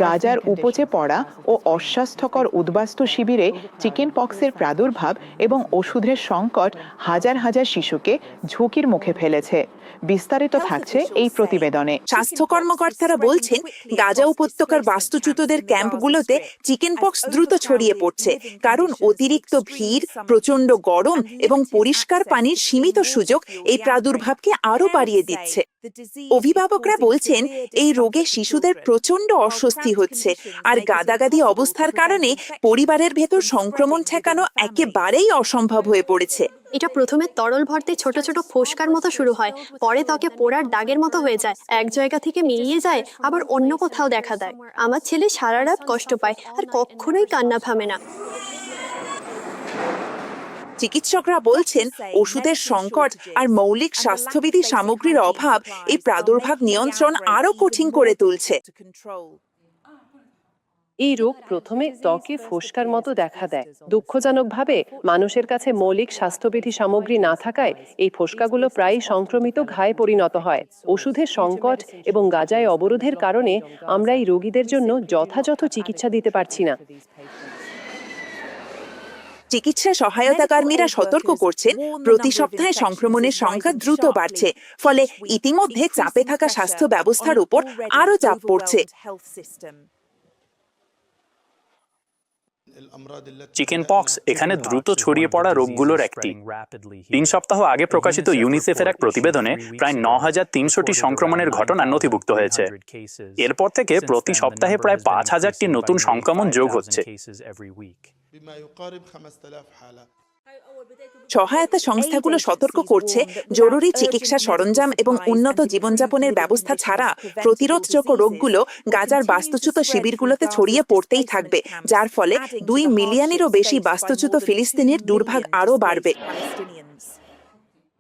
গাজার উপচে পড়া ও অস্বাস্থ্যকর উদ্বাস্তু শিবিরে চিকেন পক্সের প্রাদুর্ভাব এবং ওষুধের সংকট হাজার হাজার শিশুকে ঝুঁকির মুখে ফেলেছে। বিস্তারিত থাকছে এই প্রতিবেদনে। স্বাস্থ্য কর্মকর্তারা বলছেন, গাজা উপত্যকার বাস্তুচ্যুতদের ক্যাম্পগুলোতে চিকেন পক্স দ্রুত ছড়িয়ে পড়ছে, কারণ অতিরিক্ত ভিড়, প্রচণ্ড গরম এবং পরিষ্কার পানির সীমিত সুযোগ এই প্রাদুর্ভাবকে আরও বাড়িয়ে দিচ্ছে। অভিভাবকরা বলছেন, এই রোগে শিশুদের প্রচণ্ড অস্বস্তি হচ্ছে, আর গাদাগাদি অবস্থার কারণে পরিবারের ভেতর সংক্রমণ ঠেকানো একেবারেই অসম্ভব হয়ে পড়েছে। এটা প্রথমে তরল ভর্তি ছোট ছোট ফোস্কার মতো শুরু হয়, পরে ত্বকে পোড়ার দাগের মতো হয়ে যায়, এক জায়গা থেকে মিলিয়ে যায় আবার অন্য কোথাও দেখা দেয়। আমার ছেলে সারা রাত কষ্ট পায় আর কখনোই কান্না থামে না। চিকিৎসকরা বলছেন, ওষুধের সংকট আর মৌলিক স্বাস্থ্যবিধি সামগ্রীর অভাব এই প্রাদুর্ভাব নিয়ন্ত্রণ আরও কঠিন করে তুলছে। এই রোগ প্রথমে ত্বকে ফোস্কার মতো দেখা দেয়। দুঃখজনকভাবে মানুষের কাছে মৌলিক স্বাস্থ্যবিধি সামগ্রী না থাকায় এই ফোস্কাগুলো প্রায়ই সংক্রমিত ঘায়ে পরিণত হয়। ওষুধের সংকট এবং গাজায় অবরোধের কারণে আমরা এই রোগীদের জন্য যথাযথ চিকিৎসা দিতে পারছি না। চিকিৎসা সহায়তা কর্মীরা সতর্ক করছেন, প্রতি সপ্তাহে সংক্রমণের সংখ্যা দ্রুত বাড়ছে, ফলে ইতিমধ্যে চাপে থাকা স্বাস্থ্য ব্যবস্থার উপর আরও চাপ পড়ছে। চিকেন পক্স এখানে দ্রুত ছড়িয়ে পড়া রোগগুলোর একটি। 3 সপ্তাহ আগে প্রকাশিত ইউনিসেফের এক প্রতিবেদনে প্রায় 9300টি সংক্রমণের ঘটনা নথিভুক্ত হয়েছে। এরপর থেকে প্রতি সপ্তাহে প্রায় 5000টি নতুন সংক্রমণ যোগ হচ্ছে। সহায়তা সংস্থাগুলো সতর্ক করছে, জরুরি চিকিৎসা সরঞ্জাম এবং উন্নত জীবনযাপনের ব্যবস্থা ছাড়া প্রতিরোধযোগ্য রোগগুলো গাজার বাস্তুচ্যুত শিবিরগুলোতে ছড়িয়ে পড়তেই থাকবে, যার ফলে 2 মিলিয়নেরও বেশি বাস্তুচ্যুত ফিলিস্তিনির দুর্ভোগ আরও বাড়বে।